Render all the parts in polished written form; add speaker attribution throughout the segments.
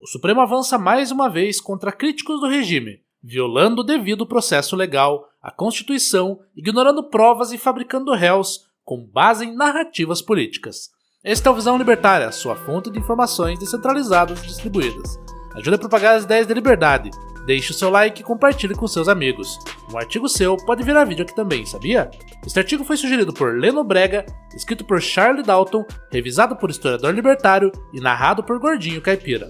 Speaker 1: o Supremo avança mais uma vez contra críticos do regime, violando o devido processo legal, a Constituição, ignorando provas e fabricando réus com base em narrativas políticas. Este é o Visão Libertária, sua fonte de informações descentralizadas e distribuídas. Ajude a propagar as ideias da liberdade. Deixe o seu like e compartilhe com seus amigos. Um artigo seu pode virar vídeo aqui também, sabia? Este artigo foi sugerido por Leno Brega, escrito por Charlie Dalton, revisado por historiador libertário e narrado por Gordinho Caipira.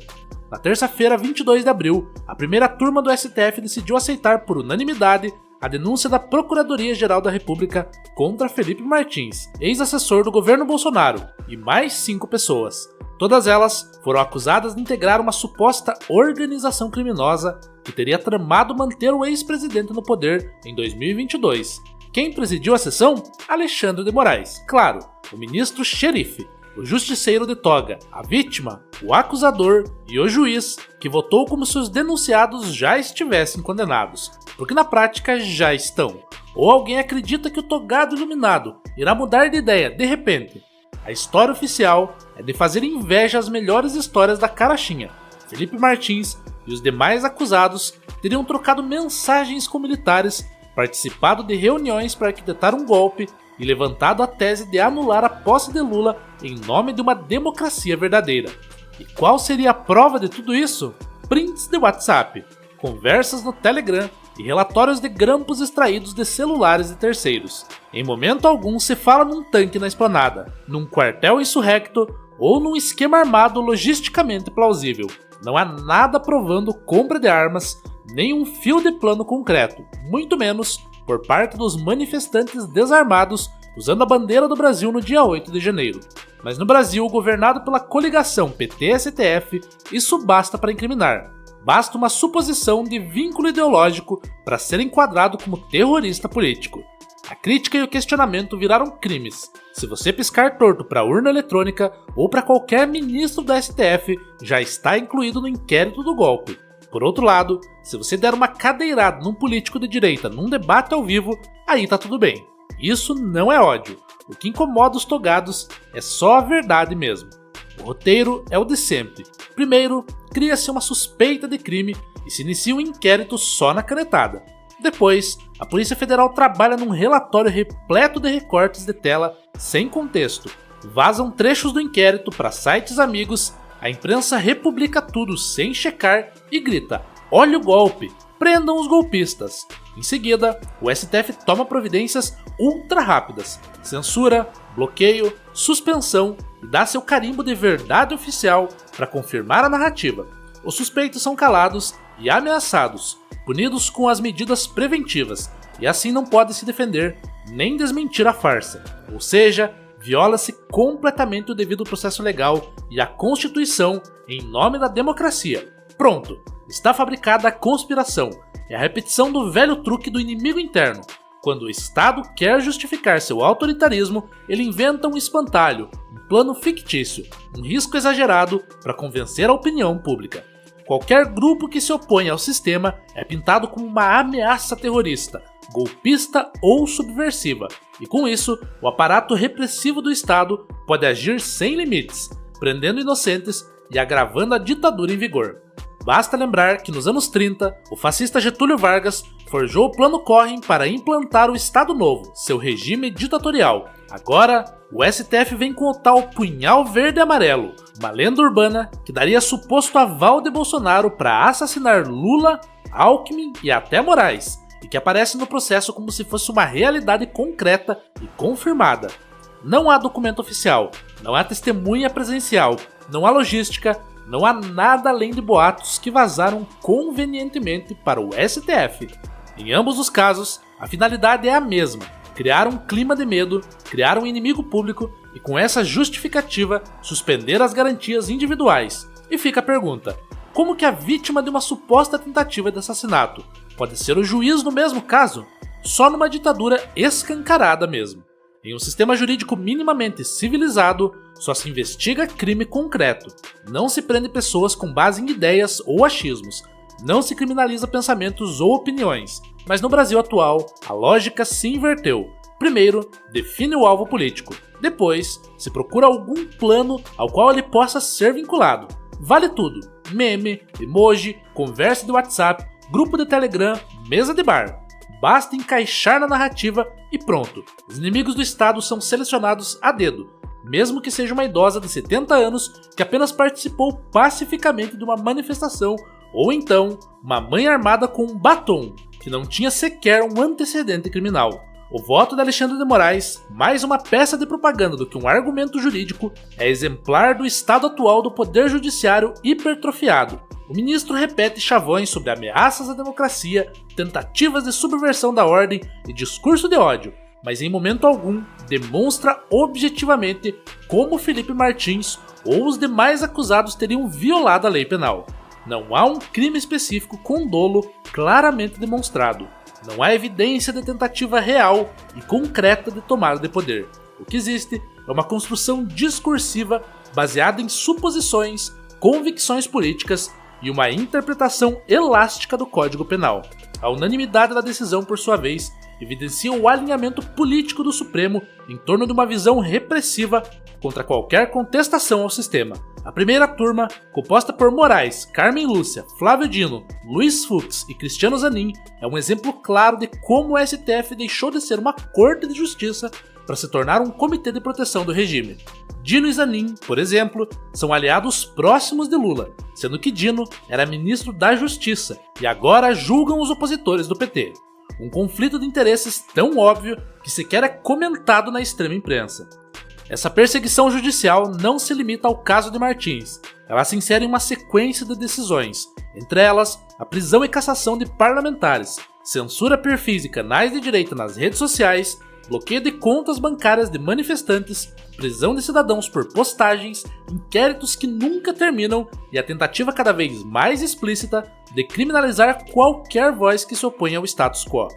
Speaker 1: Na terça-feira, 22 de abril, a primeira turma do STF decidiu aceitar por unanimidade a denúncia da Procuradoria-Geral da República contra Felipe Martins, ex-assessor do governo Bolsonaro, e mais 5 pessoas. Todas elas foram acusadas de integrar uma suposta organização criminosa que teria tramado manter o ex-presidente no poder em 2022. Quem presidiu a sessão? Alexandre de Moraes. Claro, o ministro xerife, o justiceiro de toga, a vítima, o acusador e o juiz, que votou como se os denunciados já estivessem condenados, porque na prática já estão. Ou alguém acredita que o togado iluminado irá mudar de ideia de repente? A história oficial é de fazer inveja às melhores histórias da carochinha. Felipe Martins e os demais acusados teriam trocado mensagens com militares, participado de reuniões para arquitetar um golpe e levantado a tese de anular a posse de Lula em nome de uma democracia verdadeira. E qual seria a prova de tudo isso? Prints de WhatsApp, conversas no Telegram e relatórios de grampos extraídos de celulares de terceiros. Em momento algum se fala num tanque na esplanada, num quartel insurrecto ou num esquema armado logisticamente plausível. Não há nada provando compra de armas, nem um fio de plano concreto, muito menos por parte dos manifestantes desarmados usando a bandeira do Brasil no dia 8 de janeiro. Mas no Brasil, governado pela coligação PT-STF, isso basta para incriminar. Basta uma suposição de vínculo ideológico para ser enquadrado como terrorista político. A crítica e o questionamento viraram crimes. Se você piscar torto para a urna eletrônica ou para qualquer ministro da STF, já está incluído no inquérito do golpe. Por outro lado, se você der uma cadeirada num político de direita num debate ao vivo, aí tá tudo bem. Isso não é ódio. O que incomoda os togados é só a verdade mesmo. O roteiro é o de sempre. Primeiro, cria-se uma suspeita de crime e se inicia um inquérito só na canetada. Depois, a Polícia Federal trabalha num relatório repleto de recortes de tela sem contexto. Vazam trechos do inquérito para sites amigos, a imprensa republica tudo sem checar e grita: "Olha o golpe! Prendam os golpistas!" Em seguida, o STF toma providências ultra rápidas, censura, bloqueio, suspensão e dá seu carimbo de verdade oficial para confirmar a narrativa. Os suspeitos são calados e ameaçados, punidos com as medidas preventivas, e assim não podem se defender nem desmentir a farsa. Ou seja, viola-se completamente o devido processo legal e a Constituição em nome da democracia. Pronto, está fabricada a conspiração. É a repetição do velho truque do inimigo interno. Quando o Estado quer justificar seu autoritarismo, ele inventa um espantalho, um plano fictício, um risco exagerado para convencer a opinião pública. Qualquer grupo que se opõe ao sistema é pintado como uma ameaça terrorista, golpista ou subversiva, e com isso, o aparato repressivo do Estado pode agir sem limites, prendendo inocentes e agravando a ditadura em vigor. Basta lembrar que nos anos 30, o fascista Getúlio Vargas forjou o Plano Correm para implantar o Estado Novo, seu regime ditatorial. Agora, o STF vem com o tal punhal verde e amarelo, uma lenda urbana que daria suposto aval de Bolsonaro para assassinar Lula, Alckmin e até Moraes, e que aparece no processo como se fosse uma realidade concreta e confirmada. Não há documento oficial, não há testemunha presencial, não há logística, não há nada além de boatos que vazaram convenientemente para o STF. Em ambos os casos, a finalidade é a mesma: criar um clima de medo, criar um inimigo público e, com essa justificativa, suspender as garantias individuais. E fica a pergunta: como que a vítima de uma suposta tentativa de assassinato pode ser o juiz no mesmo caso? Só numa ditadura escancarada mesmo. Em um sistema jurídico minimamente civilizado, só se investiga crime concreto. Não se prende pessoas com base em ideias ou achismos. Não se criminaliza pensamentos ou opiniões. Mas no Brasil atual, a lógica se inverteu. Primeiro, define o alvo político. Depois, se procura algum plano ao qual ele possa ser vinculado. Vale tudo: meme, emoji, conversa de WhatsApp, grupo de Telegram, mesa de bar. Basta encaixar na narrativa e pronto. Os inimigos do Estado são selecionados a dedo, mesmo que seja uma idosa de 70 anos que apenas participou pacificamente de uma manifestação, ou então uma mãe armada com um batom que não tinha sequer um antecedente criminal. O voto de Alexandre de Moraes, mais uma peça de propaganda do que um argumento jurídico, é exemplar do estado atual do poder judiciário hipertrofiado. O ministro repete chavões sobre ameaças à democracia, tentativas de subversão da ordem e discurso de ódio, mas em momento algum demonstra objetivamente como Felipe Martins ou os demais acusados teriam violado a lei penal. Não há um crime específico com dolo claramente demonstrado. Não há evidência de tentativa real e concreta de tomada de poder. O que existe é uma construção discursiva baseada em suposições, convicções políticas e uma interpretação elástica do Código Penal. A unanimidade da decisão, por sua vez, evidencia o alinhamento político do Supremo em torno de uma visão repressiva contra qualquer contestação ao sistema. A primeira turma, composta por Moraes, Carmen Lúcia, Flávio Dino, Luiz Fux e Cristiano Zanin, é um exemplo claro de como o STF deixou de ser uma corte de justiça para se tornar um comitê de proteção do regime. Dino e Zanin, por exemplo, são aliados próximos de Lula, sendo que Dino era ministro da Justiça e agora julgam os opositores do PT. Um conflito de interesses tão óbvio que sequer é comentado na extrema imprensa. Essa perseguição judicial não se limita ao caso de Martins, ela se insere em uma sequência de decisões, entre elas a prisão e cassação de parlamentares, censura a perfis e canais de direita nas redes sociais, bloqueio de contas bancárias de manifestantes, prisão de cidadãos por postagens, inquéritos que nunca terminam e a tentativa cada vez mais explícita de criminalizar qualquer voz que se oponha ao status quo.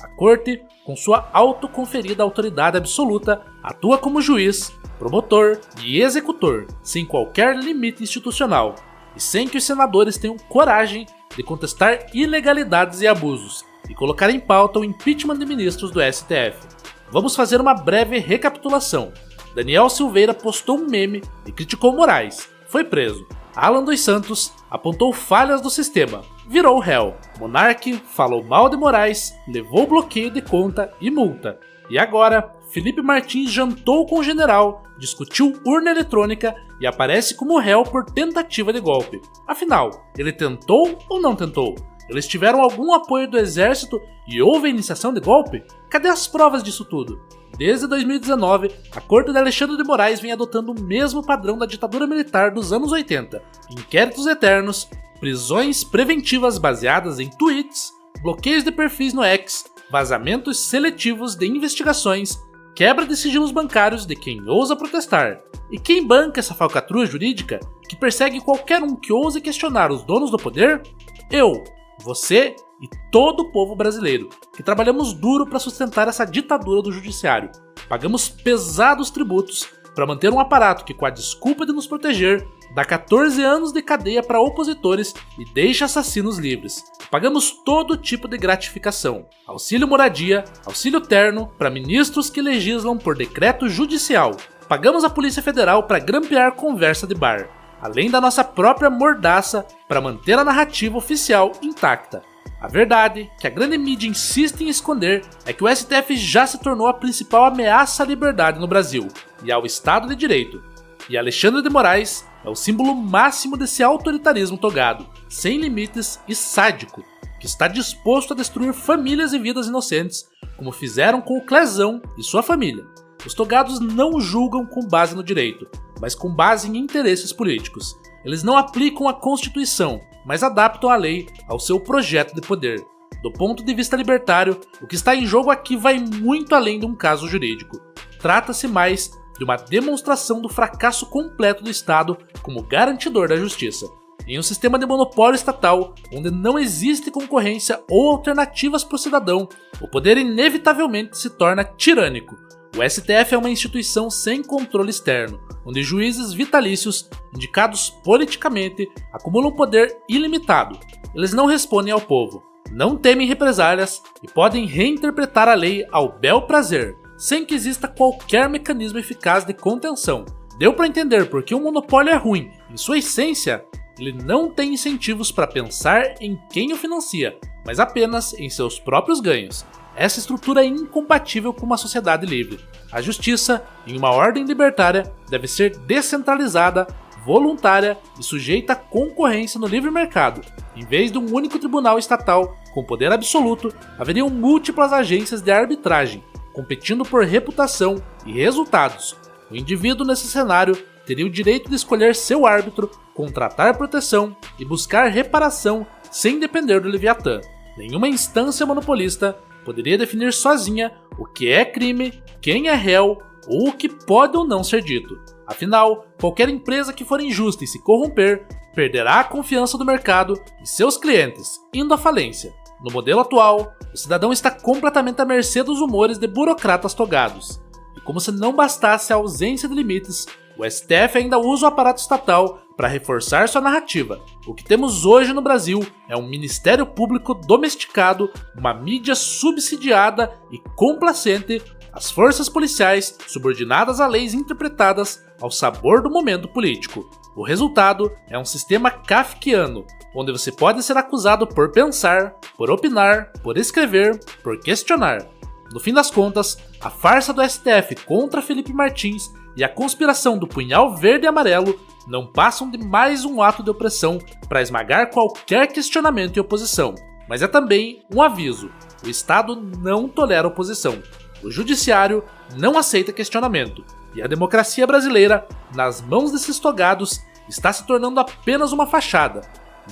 Speaker 1: A Corte, com sua autoconferida autoridade absoluta, atua como juiz, promotor e executor, sem qualquer limite institucional, e sem que os senadores tenham coragem de contestar ilegalidades e abusos, e colocar em pauta o impeachment de ministros do STF. Vamos fazer uma breve recapitulação. Daniel Silveira postou um meme e criticou Moraes, foi preso. Alan dos Santos apontou falhas do sistema, virou réu. Monark falou mal de Moraes, levou bloqueio de conta e multa. E agora, Felipe Martins jantou com o general, discutiu urna eletrônica e aparece como réu por tentativa de golpe. Afinal, ele tentou ou não tentou? Eles tiveram algum apoio do exército e houve a iniciação de golpe? Cadê as provas disso tudo? Desde 2019, a Corte de Alexandre de Moraes vem adotando o mesmo padrão da ditadura militar dos anos 80. Inquéritos eternos, prisões preventivas baseadas em tweets, bloqueios de perfis no X, vazamentos seletivos de investigações, quebra de sigilos bancários de quem ousa protestar. E quem banca essa falcatrua jurídica que persegue qualquer um que ouse questionar os donos do poder? Eu, você e todo o povo brasileiro, que trabalhamos duro para sustentar essa ditadura do judiciário. Pagamos pesados tributos para manter um aparato que, com a desculpa de nos proteger, dá 14 anos de cadeia para opositores e deixa assassinos livres. Pagamos todo tipo de gratificação. Auxílio moradia, auxílio terno para ministros que legislam por decreto judicial. Pagamos a Polícia Federal para grampear conversa de bar. Além da nossa própria mordaça para manter a narrativa oficial intacta. A verdade, que a grande mídia insiste em esconder, é que o STF já se tornou a principal ameaça à liberdade no Brasil e ao Estado de Direito. E Alexandre de Moraes é o símbolo máximo desse autoritarismo togado, sem limites e sádico, que está disposto a destruir famílias e vidas inocentes, como fizeram com o Clezão e sua família. Os togados não julgam com base no direito, mas com base em interesses políticos. Eles não aplicam a Constituição, mas adaptam a lei ao seu projeto de poder. Do ponto de vista libertário, o que está em jogo aqui vai muito além de um caso jurídico. Trata-se mais de uma demonstração do fracasso completo do Estado como garantidor da justiça. Em um sistema de monopólio estatal, onde não existe concorrência ou alternativas para o cidadão, o poder inevitavelmente se torna tirânico. O STF é uma instituição sem controle externo, onde juízes vitalícios, indicados politicamente, acumulam poder ilimitado. Eles não respondem ao povo, não temem represálias e podem reinterpretar a lei ao bel prazer, sem que exista qualquer mecanismo eficaz de contenção, Deu para entender por que o monopólio é ruim. Em sua essência, ele não tem incentivos para pensar em quem o financia, mas apenas em seus próprios ganhos. Essa estrutura é incompatível com uma sociedade livre. A justiça, em uma ordem libertária, deve ser descentralizada, voluntária e sujeita à concorrência no livre mercado. Em vez de um único tribunal estatal com poder absoluto, haveriam múltiplas agências de arbitragem, competindo por reputação e resultados. O indivíduo nesse cenário teria o direito de escolher seu árbitro, contratar proteção e buscar reparação sem depender do Leviatã. Nenhuma instância monopolista poderia definir sozinha o que é crime, quem é réu ou o que pode ou não ser dito. Afinal, qualquer empresa que for injusta e se corromper perderá a confiança do mercado e seus clientes, indo à falência. No modelo atual, o cidadão está completamente à mercê dos humores de burocratas togados. E como se não bastasse a ausência de limites, o STF ainda usa o aparato estatal para reforçar sua narrativa. O que temos hoje no Brasil é um Ministério Público domesticado, uma mídia subsidiada e complacente, as forças policiais subordinadas a leis interpretadas ao sabor do momento político. O resultado é um sistema kafkiano, onde você pode ser acusado por pensar, por opinar, por escrever, por questionar. No fim das contas, a farsa do STF contra Felipe Martins e a conspiração do punhal verde e amarelo não passam de mais um ato de opressão para esmagar qualquer questionamento e oposição. Mas é também um aviso: o Estado não tolera oposição, o Judiciário não aceita questionamento, e a democracia brasileira, nas mãos desses togados, está se tornando apenas uma fachada,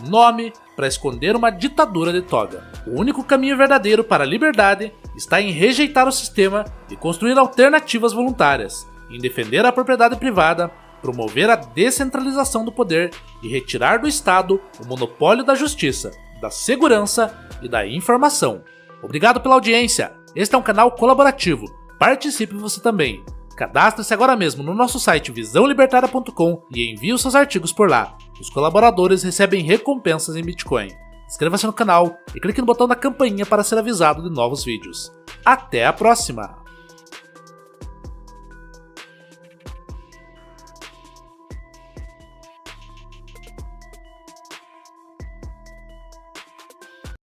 Speaker 1: nome para esconder uma ditadura de toga. O único caminho verdadeiro para a liberdade está em rejeitar o sistema e construir alternativas voluntárias, em defender a propriedade privada, promover a descentralização do poder e retirar do Estado o monopólio da justiça, da segurança e da informação. Obrigado pela audiência. Este é um canal colaborativo. Participe você também. Cadastre-se agora mesmo no nosso site visãolibertaria.com e envie os seus artigos por lá. Os colaboradores recebem recompensas em Bitcoin. Inscreva-se no canal e clique no botão da campainha para ser avisado de novos vídeos. Até a próxima!